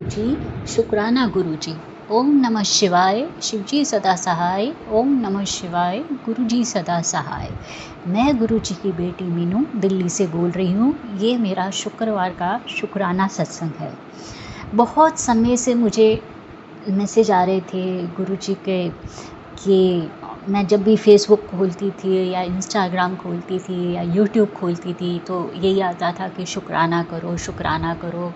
जी, शुक्राना गुरुजी। ओम नमः शिवाय, शिवजी सदा सहाय। ओम नमः शिवाय, गुरुजी सदा सहाय। मैं गुरुजी की बेटी मीनू दिल्ली से बोल रही हूँ। ये मेरा शुक्रवार का शुक्राना सत्संग है। बहुत समय से मुझे मैसेज आ रहे थे गुरुजी के कि मैं जब भी फेसबुक खोलती थी या इंस्टाग्राम खोलती थी या यूट्यूब खोलती थी तो यही आता था कि शुक्राना करो, शुक्राना करो,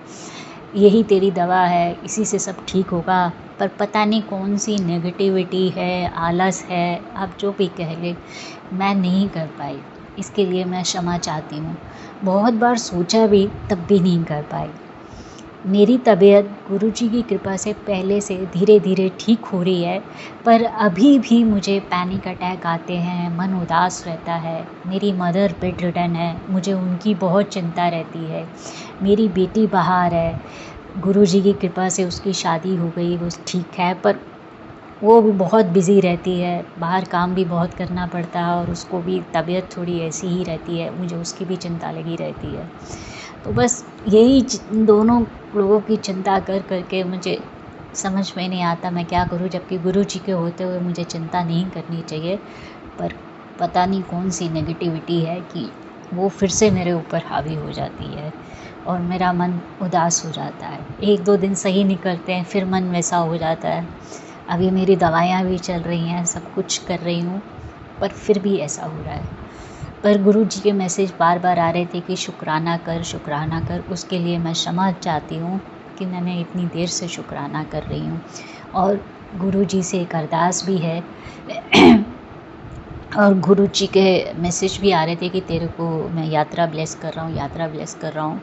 यही तेरी दवा है, इसी से सब ठीक होगा। पर पता नहीं कौन सी नेगेटिविटी है, आलस है, आप जो भी कह ले, मैं नहीं कर पाई। इसके लिए मैं क्षमा चाहती हूँ। बहुत बार सोचा भी, तब भी नहीं कर पाई। मेरी तबीयत गुरुजी की कृपा से पहले से धीरे धीरे ठीक हो रही है, पर अभी भी मुझे पैनिक अटैक आते हैं, मन उदास रहता है। मेरी मदर बेड रिडन है, मुझे उनकी बहुत चिंता रहती है। मेरी बेटी बाहर है, गुरुजी की कृपा से उसकी शादी हो गई, वो ठीक है, पर वो भी बहुत बिज़ी रहती है, बाहर काम भी बहुत करना पड़ता है और उसको भी तबीयत थोड़ी ऐसी ही रहती है, मुझे उसकी भी चिंता लगी रहती है। तो बस यही दोनों लोगों की चिंता कर कर के मुझे समझ में नहीं आता मैं क्या करूं, जबकि गुरुजी के होते हुए मुझे चिंता नहीं करनी चाहिए। पर पता नहीं कौन सी नेगेटिविटी है कि वो फिर से मेरे ऊपर हावी हो जाती है और मेरा मन उदास हो जाता है। 1-2 दिन सही निकलते हैं, फिर मन वैसा हो जाता है। अभी मेरी दवाइयाँ भी चल रही हैं, सब कुछ कर रही हूँ, पर फिर भी ऐसा हो रहा है। पर गुरुजी के मैसेज बार-बार आ रहे थे कि शुक्राना कर, शुक्राना कर। उसके लिए मैं क्षमा चाहती हूँ कि मैंने इतनी देर से शुक्राना कर रही हूँ। और गुरुजी से एक अरदास भी है और गुरुजी के मैसेज भी आ रहे थे कि तेरे को मैं यात्रा ब्लेस कर रहा हूँ, यात्रा ब्लेस कर रहा हूँ।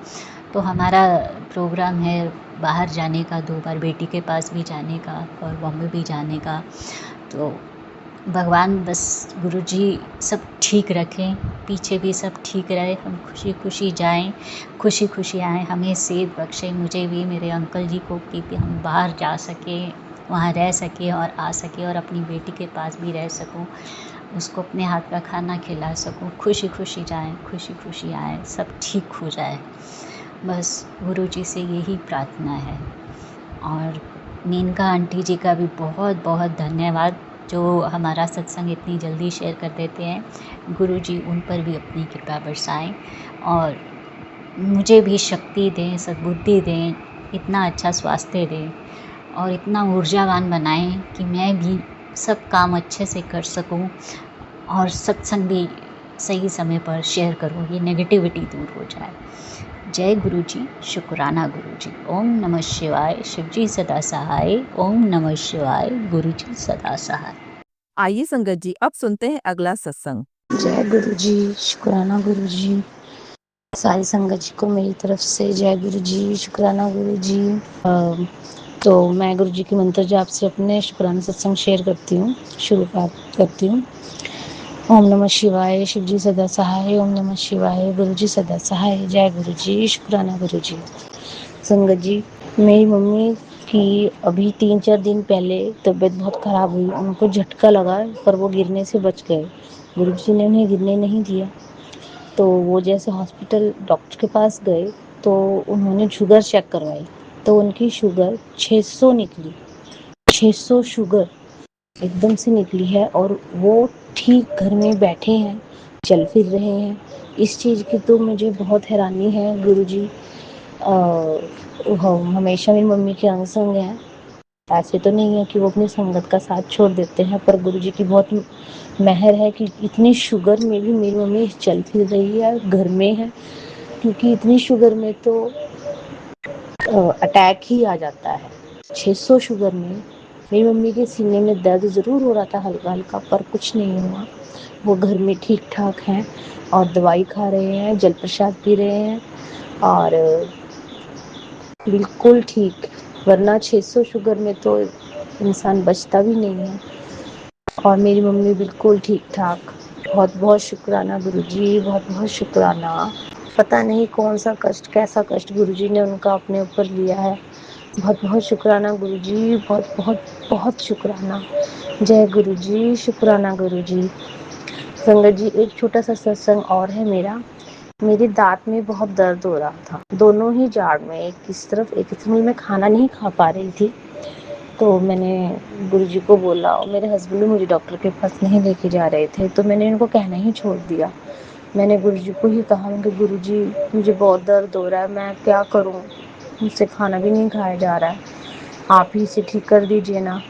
तो हमारा प्रोग्राम है बाहर जाने का, 2 बार बेटी के पास भी जाने का और बॉम्बे भी जाने का। तो भगवान बस गुरुजी सब ठीक रखें, पीछे भी सब ठीक रहे, हम खुशी खुशी जाएं, खुशी खुशी आएं, हमें सेहत बख्शें, मुझे भी, मेरे अंकल जी को, कि हम बाहर जा सकें, वहाँ रह सकें और आ सकें और अपनी बेटी के पास भी रह सकूं, उसको अपने हाथ का खाना खिला सकूं। खुशी खुशी जाएं, खुशी खुशी आएं, सब ठीक हो जाए। बस गुरुजी से यही प्रार्थना है। और मेनका आंटी जी का भी बहुत बहुत धन्यवाद, जो हमारा सत्संग इतनी जल्दी शेयर कर देते हैं। गुरुजी उन पर भी अपनी कृपा बरसाएं और मुझे भी शक्ति दें, सद्बुद्धि दें, इतना अच्छा स्वास्थ्य दें और इतना ऊर्जावान बनाएं कि मैं भी सब काम अच्छे से कर सकूं और सत्संग भी सही समय पर शेयर करूं, ये नेगेटिविटी दूर हो जाए। जय गुरुजी, शुक्राना गुरुजी। ओम नमः शिवाय, शिवजी सदा सहाय। ओम नमः शिवाय, गुरुजी सदा सहाय। आइए संगत जी, अब सुनते हैं अगला सत्संग। जय गुरुजी, शुक्राना गुरुजी। सारी संगत जी को मेरी तरफ से जय गुरुजी, शुक्राना गुरुजी। तो मैं गुरुजी की मंत्र जाप से अपने शुक्राना सत्संग शेयर करती हूँ, शुरुआत करती हूँ। ओम नमः शिवाय, शिवजी सदा सहाय। ओम नमः शिवाय, गुरुजी सदा सहाय। जय गुरुजी, शुक्राना गुरुजी। संगत जी, मेरी मम्मी की अभी 3-4 दिन पहले तबीयत बहुत खराब हुई, उनको झटका लगा पर वो गिरने से बच गए। गुरुजी ने उन्हें गिरने नहीं दिया। तो वो जैसे हॉस्पिटल डॉक्टर के पास गए तो उन्होंने शुगर चेक करवाई, तो उनकी शुगर 600 निकली। 600 शुगर एकदम से निकली है और वो ठीक घर में बैठे हैं, चल फिर रहे हैं। इस चीज़ की तो मुझे बहुत हैरानी है। गुरुजी हमेशा मेरी मम्मी के अंग संग हैं। ऐसे तो नहीं है कि वो अपनी संगत का साथ छोड़ देते हैं, पर गुरुजी की बहुत मेहर है कि इतनी शुगर में भी मेरी मम्मी चल फिर रही है, घर में है। क्योंकि इतनी शुगर में तो अटैक ही आ जाता है। 600 शुगर में मेरी मम्मी के सीने में दर्द ज़रूर हो रहा था हल्का हल्का, पर कुछ नहीं हुआ। वो घर में ठीक ठाक हैं और दवाई खा रहे हैं, जल प्रसाद पी रहे हैं और बिल्कुल ठीक। वरना 600 शुगर में तो इंसान बचता भी नहीं है। और मेरी मम्मी बिल्कुल ठीक ठाक। बहुत बहुत शुक्राना गुरुजी, बहुत बहुत शुक्राना। पता नहीं कौन सा कष्ट, कैसा कष्ट गुरुजी ने उनका अपने ऊपर लिया है। बहुत बहुत शुक्राना गुरुजी, बहुत बहुत बहुत शुक्राना। जय गुरुजी, शुक्राना गुरुजी। संगत जी, एक छोटा सा सत्संग और है मेरा मेरे दाँत में बहुत दर्द हो रहा था, दोनों ही जाड़ में, एक इस तरफ एक इस तरफ। मैं खाना नहीं खा पा रही थी, तो मैंने गुरुजी को बोला, और मेरे हस्बैंड भी मुझे डॉक्टर के पास नहीं लेके जा रहे थे, तो मैंने इनको कहना ही छोड़ दिया। मैंने गुरुजी को ही कहा, मैंने कहा गुरुजी मुझे बहुत दर्द हो रहा है, मैं क्या करूँ, मुझसे खाना भी नहीं खाया जा रहा है, आप ही इसे ठीक कर दीजिए ना।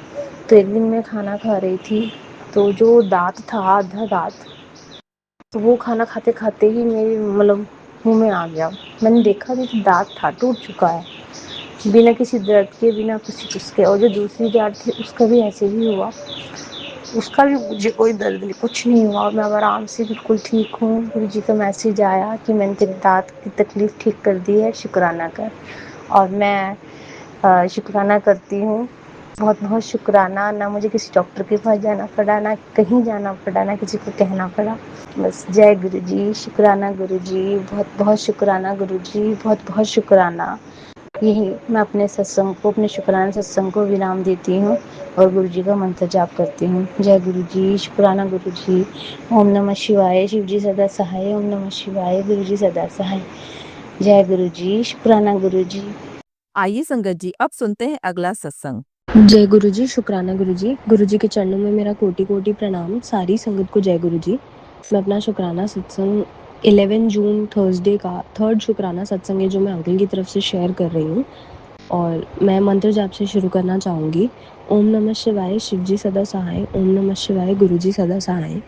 तो एक दिन मैं खाना खा रही थी, तो जो दाँत था, आधा दाँत, तो वो खाना खाते खाते ही मेरे मतलब मुंह में आ गया। मैंने देखा कि दांत था, टूट चुका है, बिना किसी दर्द के, बिना किसी उसके। और जो दूसरी दांत थी उसका भी ऐसे ही हुआ, उसका भी मुझे कोई दर्द नहीं, कुछ नहीं हुआ, और मैं अब आराम से बिल्कुल ठीक हूँ। गुरु जी का मैसेज आया कि मैंने तेरे दांत की तकलीफ़ ठीक कर दी है, शुक्राना कर। और मैं शुक्राना करती हूँ, बहुत बहुत शुक्राना। ना मुझे किसी डॉक्टर के पास जाना पड़ा, ना कहीं जाना पड़ा, ना किसी को कहना पड़ा। बस जय गुरु जी, शुक्राना गुरु जी, बहुत बहुत शुक्राना गुरु जी, बहुत बहुत शुक्राना। यही मैं अपने सत्संग को, अपने शुक्राना सत्संग को विराम देती हूँ और गुरु जी का मंत्र जाप करती हूँ। जय गुरु जी, शुक्राना गुरु जी, ओम नमः शिवाय, शिव जी सदा सहाय, ओम नमः शिवाय, गुरु जी सदा सहाय। जय गुरु जी, शुक्राना गुरु जी। आइए संगत जी अब सुनते हैं अगला सत्संग। जय गुरु जी, शुक्राना गुरु जी। गुरु जी के चरणों में मेरा कोटि कोटि प्रणाम। सारी संगत को जय गुरु जी। मैं अपना शुक्राना सत्संग 11 जून थर्सडे का थर्ड शुक्राना सत्संग है जो मैं अंकल की तरफ से शेयर कर रही हूँ, और मैं मंत्र जाप से शुरू करना चाहूँगी। ओम नमः शिवाय, शिव जी सदा सहाय, ओम नमः शिवाय, गुरु जी सदा सहाय।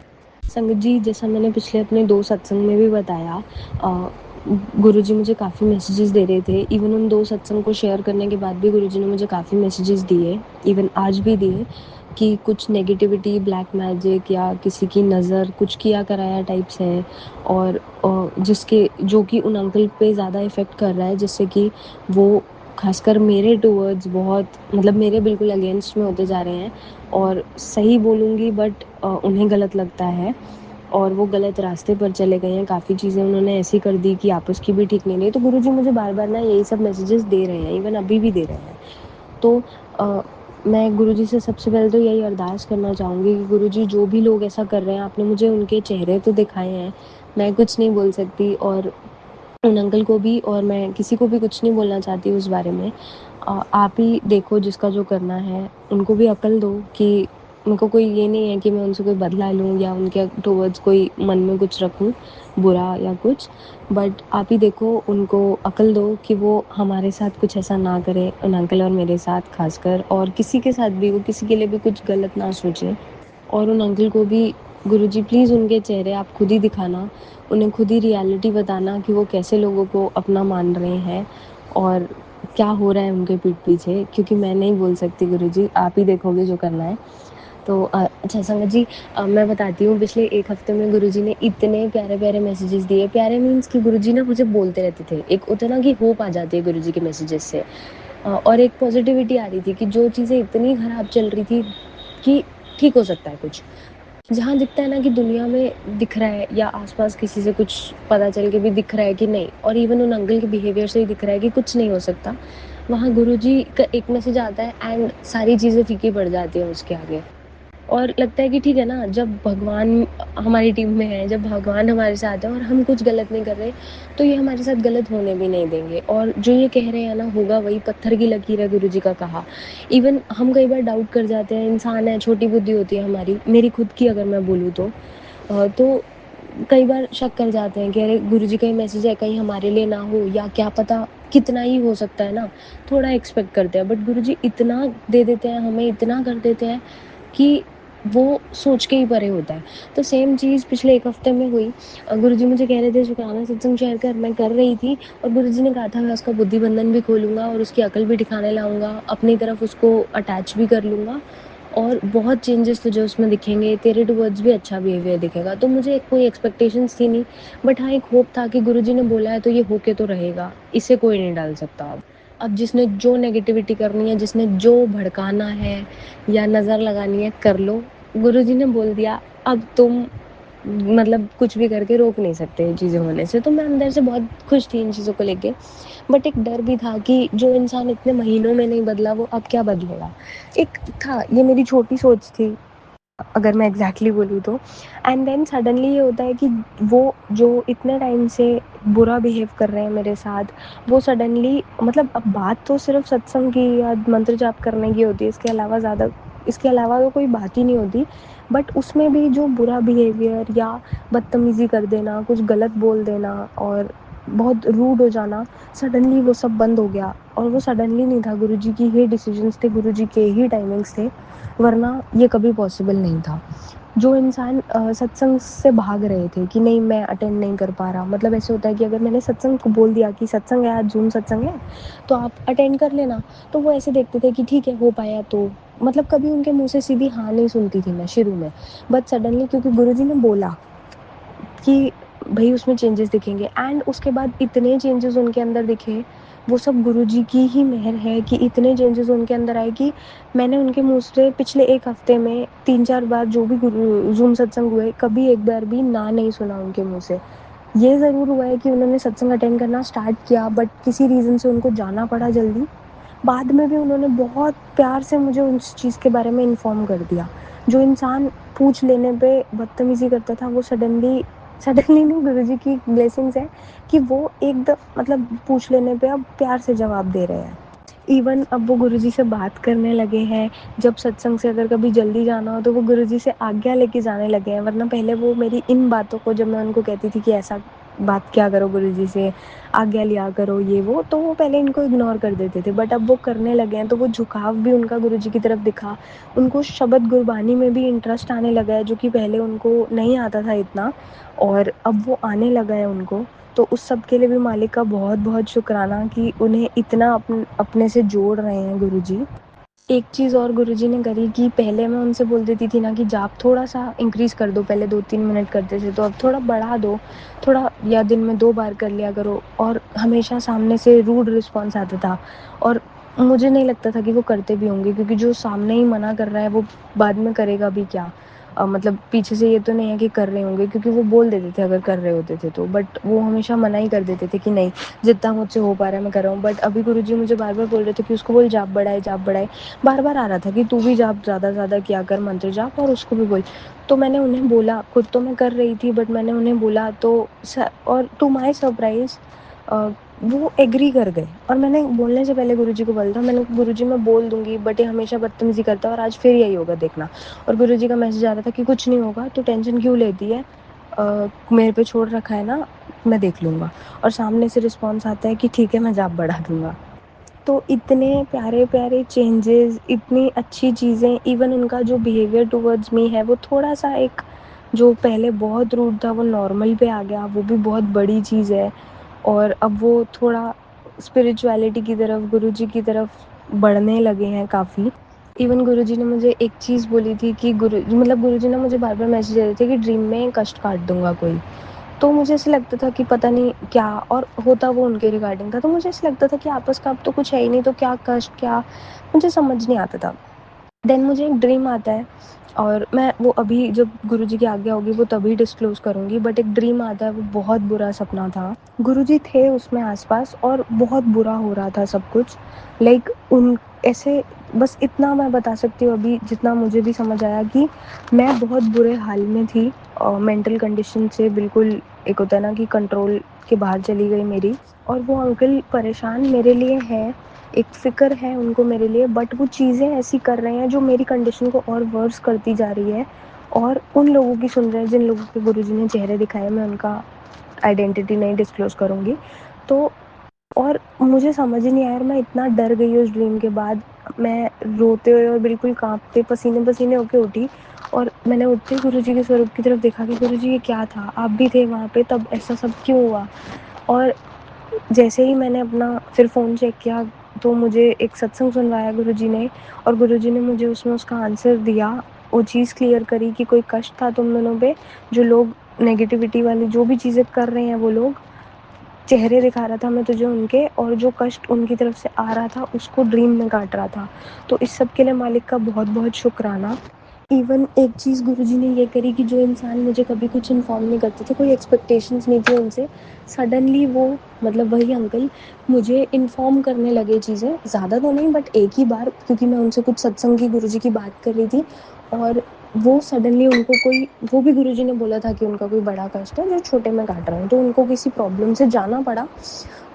संगत जी, जैसा मैंने पिछले अपने 2 सत्संग में भी बताया, गुरुजी मुझे काफ़ी मैसेजेस दे रहे थे। इवन उन 2 सत्संग को शेयर करने के बाद भी गुरुजी ने मुझे काफ़ी मैसेजेस दिए, इवन आज भी दिए, कि कुछ नेगेटिविटी, ब्लैक मैजिक या किसी की नज़र, कुछ किया कराया टाइप्स है, और जिसके जो कि उन अंकल पे ज़्यादा इफ़ेक्ट कर रहा है, जिससे कि वो खासकर मेरे टुवर्ड्स बहुत, मतलब मेरे बिल्कुल अगेंस्ट में होते जा रहे हैं। और सही बोलूँगी, बट उन्हें गलत लगता है और वो गलत रास्ते पर चले गए हैं। काफ़ी चीज़ें उन्होंने ऐसी कर दी कि आपस की भी ठीक नहीं रही। तो गुरुजी मुझे बार-बार ना यही सब मैसेजेस दे रहे हैं, इवन अभी भी दे रहे हैं। तो मैं गुरुजी से सबसे पहले तो यही अरदास करना चाहूँगी कि गुरुजी, जो भी लोग ऐसा कर रहे हैं, आपने मुझे उनके चेहरे तो दिखाए हैं, मैं कुछ नहीं बोल सकती, और उन अंकल को भी, और मैं किसी को भी कुछ नहीं बोलना चाहती उस बारे में। आप ही देखो जिसका जो करना है, उनको भी अकल दो कि उनको कोई ये नहीं है कि मैं उनसे कोई बदला लूँ या उनके टुवर्ड्स कोई मन में कुछ रखूँ बुरा या कुछ, बट आप ही देखो, उनको अकल दो कि वो हमारे साथ कुछ ऐसा ना करें, उन अंकल और मेरे साथ खासकर, और किसी के साथ भी, वो किसी के लिए भी कुछ गलत ना सोचें। और उन अंकल को भी गुरुजी प्लीज़ उनके चेहरे आप खुद ही दिखाना, उन्हें खुद ही रियलिटी बताना कि वो कैसे लोगों को अपना मान रहे हैं और क्या हो रहा है उनके पीठ पीछे, क्योंकि मैं नहीं बोल सकती गुरुजी, आप ही देखोगे जो करना है। तो अच्छा संगत जी, मैं बताती हूँ, पिछले 1 हफ्ते में गुरुजी ने इतने प्यारे-प्यारे मैसेजेस दिए। प्यारे मीन्स कि गुरुजी ना मुझे बोलते रहते थे। एक होता है ना कि होप आ जाती है गुरुजी के मैसेजेस से, और एक पॉजिटिविटी आ रही थी कि जो चीज़ें इतनी ख़राब चल रही थी कि ठीक हो सकता है कुछ। जहाँ दिखता है ना कि दुनिया में दिख रहा है, या आस-पास किसी से कुछ पता चल के भी दिख रहा है कि नहीं, और इवन उन अंकल के बिहेवियर से ही दिख रहा है कि कुछ नहीं हो सकता, वहाँ गुरुजी का एक मैसेज आता है एंड सारी चीज़ें फीकी पड़ जाती हैं उसके आगे। और लगता है कि ठीक है ना, जब भगवान हमारी टीम में है, जब भगवान हमारे साथ है और हम कुछ गलत नहीं कर रहे, तो ये हमारे साथ गलत होने भी नहीं देंगे। और जो ये कह रहे हैं ना, होगा वही, पत्थर की लकीर है, गुरुजी का कहा। इवन हम कई बार डाउट कर जाते हैं, इंसान है, छोटी बुद्धि होती है हमारी, मेरी खुद की अगर मैं बोलूँ तो कई बार शक कर जाते हैं कि अरे गुरुजी का ही मैसेज है, कहीं हमारे लिए ना हो, या क्या पता, कितना ही हो सकता है ना, थोड़ा एक्सपेक्ट करते हैं। बट गुरुजी इतना दे देते हैं हमें, इतना कर देते हैं कि वो सोच के ही परे होता है। तो सेम चीज़ पिछले 1 हफ्ते में हुई। गुरुजी मुझे कह रहे थे शुक्राना सत्संग शेयर कर, मैं कर रही थी, और गुरुजी ने कहा था मैं उसका बुद्धि बंधन भी खोलूँगा और उसकी अकल भी ठिकाने लाऊँगा, अपनी तरफ उसको अटैच भी कर लूँगा, और बहुत चेंजेस तुझे उसमें दिखेंगे, तेरे टुवर्ड्स भी अच्छा बिहेवियर दिखेगा। तो मुझे कोई एक्सपेक्टेशंस थी नहीं, बट हाँ, एक होप था कि गुरुजी ने बोला है तो ये होके तो रहेगा, इसे कोई नहीं डाल सकता अब। अब जिसने जो नेगेटिविटी करनी है, जिसने जो भड़काना है या नज़र लगानी है, कर लो। गुरुजी ने बोल दिया, अब तुम मतलब कुछ भी करके रोक नहीं सकते ये चीज़ें होने से। तो मैं अंदर से बहुत खुश थी इन चीज़ों को लेके, बट एक डर भी था कि जो इंसान इतने महीनों में नहीं बदला, वो अब क्या बदलेगा। एक था, ये मेरी छोटी सोच थी, अगर मैं एग्जैक्टली बोलूँ तो। एंड देन सडनली ये होता है कि वो जो इतने टाइम से बुरा बिहेव कर रहे हैं मेरे साथ, वो सडनली मतलब अब बात तो सिर्फ सत्संग की या मंत्र जाप करने की होती है, इसके अलावा तो कोई बात ही नहीं होती। बट उसमें भी जो बुरा बिहेवियर या बदतमीज़ी कर देना, कुछ गलत बोल देना और बहुत रूड हो जाना, सडनली वो सब बंद हो गया। और वो सडनली नहीं था, गुरुजी की ही डिसीजंस थे, गुरुजी के ही टाइमिंग्स थे, वरना ये कभी पॉसिबल नहीं था। जो इंसान सत्संग से भाग रहे थे कि नहीं मैं अटेंड नहीं कर पा रहा, मतलब ऐसे होता है कि अगर मैंने सत्संग को बोल दिया कि सत्संग है आज, जूम सत्संग है तो आप अटेंड कर लेना, तो वो ऐसे देखते थे कि ठीक है हो पाया तो, मतलब कभी उनके मुंह से सीधी हाँ नहीं सुनती थी मैं शुरू में। बट सडनली क्योंकि गुरुजी ने बोला कि भई उसमें चेंजेस दिखेंगे, एंड उसके बाद इतने चेंजेस उनके अंदर दिखे, वो सब गुरुजी की ही मेहर है कि इतने चेंजेस उनके अंदर आए कि मैंने उनके मुँह से पिछले 1 हफ्ते में 3-4 बार जो भी गुरु ज़ूम सत्संग हुए, कभी एक बार भी ना नहीं सुना उनके मुँह से। ये ज़रूर हुआ है कि उन्होंने सत्संग अटेंड करना स्टार्ट किया, बट किसी रीज़न से उनको जाना पड़ा जल्दी। बाद में भी उन्होंने बहुत प्यार से मुझे उस चीज़ के बारे में इन्फॉर्म कर दिया। जो इंसान पूछ लेने पे बदतमीज़ी करता था, वो सडनली सडनली नहीं, गुरुजी की ब्लेसिंग्स है कि वो मतलब पूछ लेने पे अब प्यार से जवाब दे रहे हैं। इवन अब वो गुरुजी से बात करने लगे हैं, जब सत्संग से अगर कभी जल्दी जाना हो तो वो गुरुजी से आज्ञा लेके जाने लगे हैं, वरना पहले वो मेरी इन बातों को जब मैं उनको कहती थी कि ऐसा बात किया करो गुरुजी से, आज्ञा लिया करो ये वो, तो वो पहले इनको इग्नोर कर देते थे। बट अब वो करने लगे हैं तो वो झुकाव भी उनका गुरुजी की तरफ दिखा। उनको शब्द गुरबानी में भी इंटरेस्ट आने लगा है, जो कि पहले उनको नहीं आता था इतना, और अब वो आने लगा है उनको। तो उस सब के लिए भी मालिक का बहुत-बहुत शुक्राना कि उन्हें इतना अपने से जोड़ रहे हैं गुरुजी। एक चीज़ और गुरुजी ने करी कि पहले मैं उनसे बोल देती थी ना कि जाप थोड़ा-सा इंक्रीज़ कर दो, पहले 2-3 मिनट करते थे, तो अब थोड़ा बढ़ा दो, थोड़ा या दिन में 2 बार कर लिया करो, और हमेशा सामने से रूड रिस्पॉन्स आता था। और मुझे नहीं लगता था कि वो करते भी होंगे, क्योंकि जो सामने ही मना कर रहा है वो बाद में करेगा भी क्या? मतलब पीछे से ये तो नहीं है कि कर रहे होंगे, क्योंकि वो बोल देते थे अगर कर रहे होते थे तो, बट वो हमेशा मना ही कर देते थे कि नहीं, जितना मुझसे हो पा रहा है मैं कर रहा हूँ। बट अभी गुरुजी मुझे बार-बार बोल रहे थे कि उसको बोल जाप बढ़ाए, जाप बढ़ाए। बार-बार आ रहा था कि तू भी जाप ज़्यादा से ज़्यादा किया कर, मंत्र जाप, और उसको भी बोल। तो मैंने उन्हें बोला, खुद तो मैं कर रही थी बट मैंने उन्हें बोला तो और टू माय सरप्राइज़ वो एग्री कर गए। और मैंने बोलने से पहले गुरुजी को बोला था, मैंने गुरुजी मैं बोल दूँगी बट ये हमेशा बदतमीज़ी करता है और आज फिर यही होगा देखना। और गुरुजी का मैसेज आ रहा था कि कुछ नहीं होगा, तू टेंशन क्यों लेती है? मेरे पे छोड़ रखा है ना, मैं देख लूँगा। और सामने से रिस्पॉन्स आता है कि ठीक है मैं जाप बढ़ा दूँगा। तो इतने प्यारे-प्यारे चेंजेज़, इतनी अच्छी चीज़ें, इवन उनका जो बिहेवियर टुवर्ड्स मी है वो थोड़ा-सा एक, जो पहले बहुत रूड था वो नॉर्मल पे आ गया, वो भी बहुत बड़ी चीज़ है। और अब वो थोड़ा स्पिरिचुअलिटी की तरफ, गुरुजी की तरफ बढ़ने लगे हैं काफ़ी। इवन गुरुजी ने मुझे एक चीज़ बोली थी कि गुरुजी ने मुझे बार-बार मैसेज दे रहे थे कि ड्रीम में कष्ट काट दूँगा कोई। तो मुझे ऐसे लगता था कि पता नहीं क्या, और होता वो उनके रिगार्डिंग था, तो मुझे ऐसे लगता था कि आपस का अब तो कुछ है ही नहीं, तो क्या कष्ट क्या, मुझे समझ नहीं आता था। देन मुझे एक ड्रीम आता है, और मैं वो अभी जब गुरुजी की आज्ञा होगी वो तभी डिस्क्लोज़ करूँगी, बट एक ड्रीम आता है, वो बहुत बुरा सपना था। गुरुजी थे उसमें आस-पास और बहुत बुरा हो रहा था सब कुछ। लाइक उन ऐसे, बस इतना मैं बता सकती हूँ अभी जितना मुझे भी समझ आया कि मैं बहुत बुरे हाल में थी, मेंटल कंडीशन से बिल्कुल, एक होता है ना कि कंट्रोल के बाहर चली गई मेरी। और वो अंकल परेशान मेरे लिए हैं, एक फ़िक्र है उनको मेरे लिए, बट वो चीज़ें ऐसी कर रहे हैं जो मेरी कंडीशन को और वर्स करती जा रही है, और उन लोगों की सुन रहे हैं जिन लोगों के गुरुजी ने चेहरे दिखाए, मैं उनका आइडेंटिटी नहीं डिस्क्लोज़ करूँगी। तो और मुझे समझ ही नहीं आया, और मैं इतना डर गई उस ड्रीम के बाद, मैं रोते हुए और बिल्कुल काँपते पसीने-पसीने होके उठी, और मैंने उठते ही गुरुजी के स्वरूप की तरफ देखा कि गुरुजी ये क्या था? आप भी थे वहाँ पे, तब ऐसा सब क्यों हुआ? और जैसे ही मैंने अपना फिर फ़ोन चेक किया, तो मुझे एक सत्संग सुनवाया गुरुजी ने, और गुरुजी ने मुझे उसमें उसका आंसर दिया। वो चीज़ क्लियर करी कि कोई कष्ट था तुम दोनों पे, जो लोग नेगेटिविटी वाली जो भी चीज़ें कर रहे हैं वो लोग, चेहरे दिखा रहा था मैं तुझे उनके, और जो कष्ट उनकी तरफ से आ रहा था उसको ड्रीम में काट रहा था। तो इस सब के लिए मालिक का बहुत-बहुत शुक्राना। इवन एक चीज़ गुरुजी ने ये करी कि जो इंसान मुझे कभी कुछ इन्फॉर्म नहीं करते थे, कोई एक्सपेक्टेशंस नहीं थी उनसे, सडनली वो, मतलब वही अंकल मुझे इन्फॉर्म करने लगे चीज़ें, ज़्यादा तो नहीं बट एक ही बार, क्योंकि मैं उनसे कुछ सत्संग की गुरुजी की बात कर रही थी, और वो सडनली उनको कोई, वो भी गुरुजी ने बोला था कि उनका कोई बड़ा कष्ट है जो छोटे में काट रहे हैं, तो उनको किसी प्रॉब्लम से जाना पड़ा,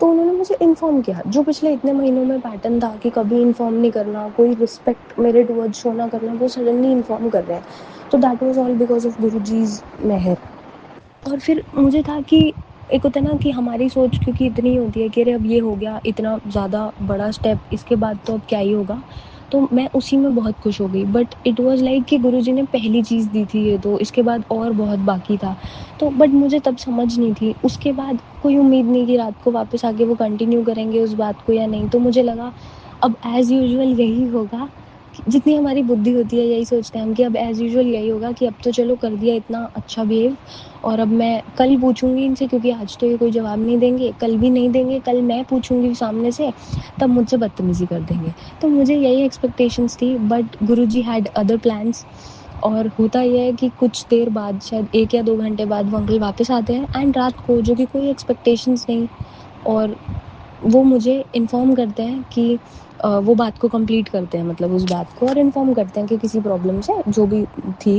तो उन्होंने मुझे इन्फॉर्म किया। जो पिछले इतने महीनों में पैटर्न था कि कभी इन्फॉर्म नहीं करना, कोई रिस्पेक्ट मेरे टुवर्ड्स शो ना करना, वो सडनली इन्फॉर्म कर रहे हैं। तो that was all because of गुरुजी's मेहर। और फिर मुझे था कि एक होता है ना कि हमारी सोच क्योंकि इतनी होती है कि अरे अब ये हो गया, इतना ज़्यादा बड़ा स्टेप, इसके बाद तो अब क्या ही होगा, तो मैं उसी में बहुत खुश हो गई। बट इट वाज लाइक कि गुरुजी ने पहली चीज़ दी थी ये, तो इसके बाद और बहुत बाकी था। तो बट मुझे तब समझ नहीं थी, उसके बाद कोई उम्मीद नहीं कि रात को वापस आके वो कंटिन्यू करेंगे उस बात को या नहीं। तो मुझे लगा अब एज़ यूजुअल यही होगा, जितनी हमारी बुद्धि होती है यही सोचते हैं हम कि अब एज़ यूजुअल यही होगा कि अब तो चलो कर दिया इतना अच्छा बिहेव, और अब मैं कल पूछूंगी इनसे, क्योंकि आज तो ये कोई जवाब नहीं देंगे, कल भी नहीं देंगे, कल मैं पूछूंगी सामने से, तब मुझसे बदतमीज़ी कर देंगे। तो मुझे यही एक्सपेक्टेशंस थी, but Guruji had other plans. और होता यह है कि कुछ देर बाद, शायद 1 या 2 घंटे बाद, वो अंकल वापस आते हैं एंड रात को, जो कि कोई एक्सपेक्टेशंस नहीं, और वो मुझे इन्फॉर्म करते हैं कि वो बात को कंप्लीट करते हैं, मतलब उस बात को, और इन्फॉर्म करते हैं कि किसी प्रॉब्लम से जो भी थी,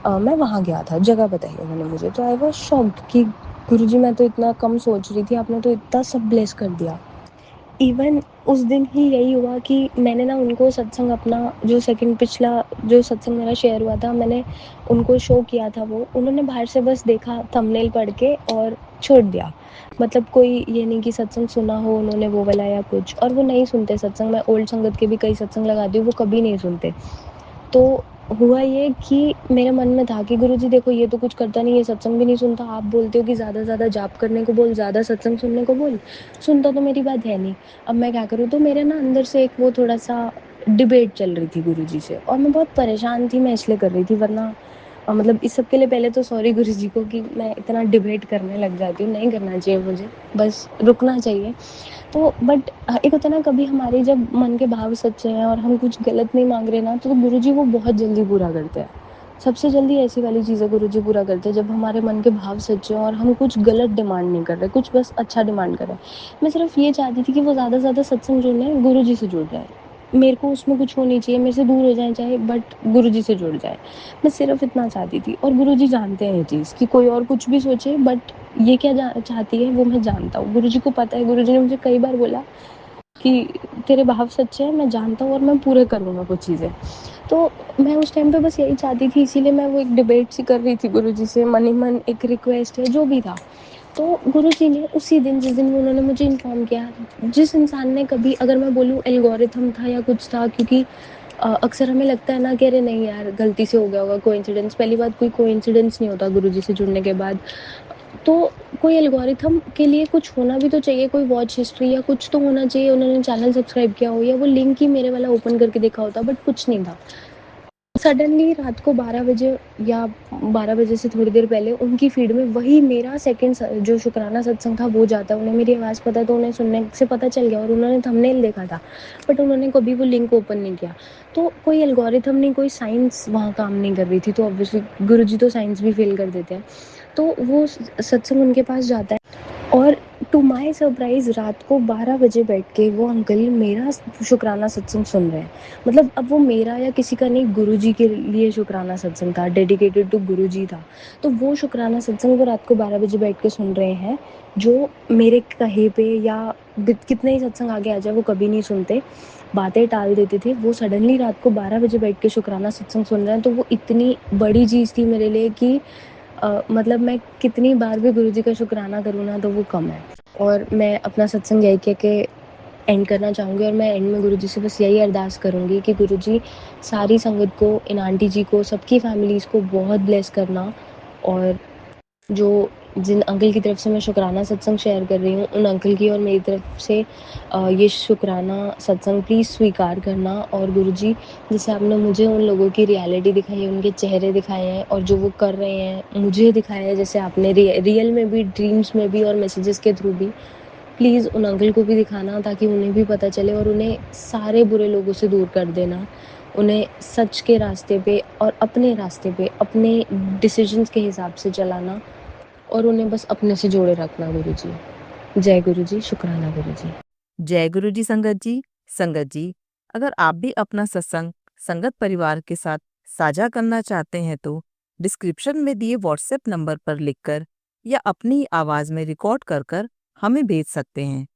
मैं वहाँ गया था, जगह बताई उन्होंने मुझे। तो आई वाज शॉक्ड कि गुरुजी मैं तो इतना कम सोच रही थी, आपने तो इतना सब ब्लेस कर दिया। इवन उस दिन ही यही हुआ कि मैंने ना उनको सत्संग अपना, जो सेकंड पिछला जो सत्संग मेरा शेयर हुआ था, मैंने उनको शो किया था, वो उन्होंने बाहर से बस देखा थंबनेल पढ़ के और छोड़ दिया। मतलब कोई ये नहीं कि सत्संग सुना हो उन्होंने वो वाला या कुछ, और वो नहीं सुनते सत्संग। मैं ओल्ड संगत के भी कई सत्संग लगाती हूँ, वो कभी नहीं सुनते। तो हुआ ये कि मेरे मन में था कि गुरुजी देखो ये तो कुछ करता नहीं है, सत्संग भी नहीं सुनता, आप बोलते हो कि ज़्यादा से ज़्यादा जाप करने को बोल, ज़्यादा सत्संग सुनने को बोल, सुनता तो मेरी बात है नहीं, अब मैं क्या करूँ। तो मेरे ना अंदर से एक वो थोड़ा सा डिबेट चल रही थी गुरुजी से, और मैं बहुत परेशान थी, मैं इसलिए कर रही थी, वरना मतलब इस सब के लिए पहले तो सॉरी गुरुजी को कि मैं इतना डिबेट करने लग जाती हूँ, नहीं करना चाहिए मुझे, बस रुकना चाहिए। तो बट एक होता है ना, कभी हमारे जब मन के भाव सच्चे हैं और हम कुछ गलत नहीं मांग रहे ना, तो गुरुजी वो बहुत जल्दी पूरा करते हैं। सबसे जल्दी ऐसी वाली चीज़ें गुरुजी पूरा करते हैं जब हमारे मन के भाव सच्चे हैं और हम कुछ गलत डिमांड नहीं कर रहे, कुछ बस अच्छा डिमांड कर रहे हैं। मैं सिर्फ ये चाहती थी कि वो ज़्यादा से ज़्यादा सत्संग जुड़ने, गुरुजी से जुड़ जाए। मेरे को उसमें कुछ हो नहीं चाहिए, मेरे से दूर हो जाए चाहे, बट गुरुजी से जुड़ जाए। मैं सिर्फ इतना चाहती थी, और गुरुजी जानते हैं ये चीज़ कि कोई और कुछ भी सोचे, बट ये क्या चाहती है वो मैं जानता हूँ। गुरुजी को पता है, गुरुजी ने मुझे कई बार बोला कि तेरे भाव सच्चे हैं, मैं जानता हूँ और मैं पूरे करूँगा वो चीज़ें। तो मैं उस टाइम पे बस यही चाहती थी, इसीलिए मैं वो एक डिबेट सी कर रही थी गुरुजी से, मन ही मन एक रिक्वेस्ट है जो भी था। तो गुरुजी ने उसी दिन, जिस दिन उन्होंने मुझे इन्फॉर्म किया, जिस इंसान ने कभी, अगर मैं बोलूँ एल्गोरिथम था या कुछ था, क्योंकि अक्सर हमें लगता है ना कि अरे नहीं यार गलती से हो गया होगा, कोइंसिडेंस। पहली बात, कोई कोइंसिडेंस नहीं होता गुरुजी से जुड़ने के बाद। तो कोई एल्गोरिथम के लिए कुछ होना भी तो चाहिए, कोई वॉच हिस्ट्री या कुछ तो होना चाहिए, उन्होंने चैनल सब्सक्राइब किया हो या वो लिंक ही मेरे वाला ओपन करके देखा होता, बट कुछ नहीं था। सडनली रात को 12 बजे या 12 बजे से थोड़ी देर पहले उनकी फीड में वही मेरा सेकंड जो शुक्राना सत्संग था वो जाता है। उन्हें मेरी आवाज़ पता, तो उन्हें सुनने से पता चल गया, और उन्होंने थंबनेल देखा था, बट उन्होंने कभी वो लिंक ओपन नहीं किया। तो कोई एल्गोरिथम नहीं, कोई साइंस वहाँ काम नहीं कर रही थी, तो ऑब्वियसली गुरुजी तो साइंस भी फेल कर देते हैं। तो वो सत्संग उनके पास जाता है, और टू माय सरप्राइज़ रात को 12 बजे बैठ के वो अंकल मेरा शुक्राना सत्संग सुन रहे हैं। मतलब अब वो मेरा या किसी का नहीं, गुरुजी के लिए शुक्राना सत्संग था, डेडिकेटेड टू गुरुजी था। तो वो शुक्राना सत्संग वो रात को 12 बजे बैठ के सुन रहे हैं, जो मेरे कहे पे या कितने ही सत्संग आगे आ जाए वो कभी नहीं सुनते, बातें टाल देते थे। वो सडनली रात को 12 बजे बैठ के शुक्राना सत्संग सुन रहे हैं, तो वो इतनी बड़ी चीज़ थी मेरे लिए कि मतलब मैं कितनी बार भी गुरुजी का शुक्राना करूँ ना तो वो कम है। और मैं अपना सत्संग यही कह के एंड करना चाहूँगी, और मैं एंड में गुरुजी से बस यही अरदास करूँगी कि गुरुजी सारी संगत को, इन आंटी जी को, सबकी फैमिलीज़ को बहुत ब्लेस करना, और जो जिन अंकल की तरफ से मैं शुक्राना सत्संग शेयर कर रही हूँ, उन अंकल की और मेरी तरफ से ये शुक्राना सत्संग प्लीज़ स्वीकार करना। और गुरुजी, जैसे आपने मुझे उन लोगों की रियलिटी दिखाई है, उनके चेहरे दिखाए हैं, और जो वो कर रहे हैं मुझे दिखाया है, जैसे आपने रियल में भी, ड्रीम्स में भी और मैसेजेस के थ्रू भी, प्लीज़ उन अंकल को भी दिखाना, ताकि उन्हें भी पता चले, और उन्हें सारे बुरे लोगों से दूर कर देना, उन्हें सच के रास्ते पे और अपने रास्ते पे अपने डिसीजंस के हिसाब से चलाना, और उन्हें बस अपने से जोड़े रखना गुरुजी। जय गुरुजी, शुक्राना गुरुजी। जय गुरु जी संगत जी। संगत जी, अगर आप भी अपना सत्संग संगत परिवार के साथ साझा करना चाहते हैं तो डिस्क्रिप्शन में दिए व्हाट्सएप नंबर पर लिखकर या अपनी आवाज़ में रिकॉर्ड कर कर हमें भेज सकते हैं।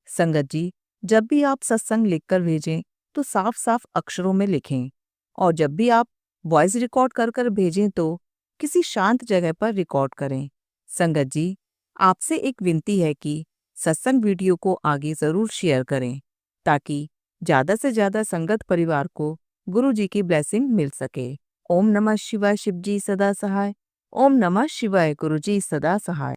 संगत जी, जब भी आप सत्संग लिखकर भेजें तो साफ साफ अक्षरों में लिखें, और जब भी आप वॉइस रिकॉर्ड कर कर भेजें तो किसी शांत जगह पर रिकॉर्ड करें। संगत जी, आपसे एक विनती है कि सत्संग वीडियो को आगे ज़रूर शेयर करें ताकि ज़्यादा से ज़्यादा संगत परिवार को गुरु जी की ब्लेसिंग मिल सके। ओम नमः शिवाय, शिव जी सदा सहाय। ओम नमः शिवाय, गुरु जी सदा सहाय।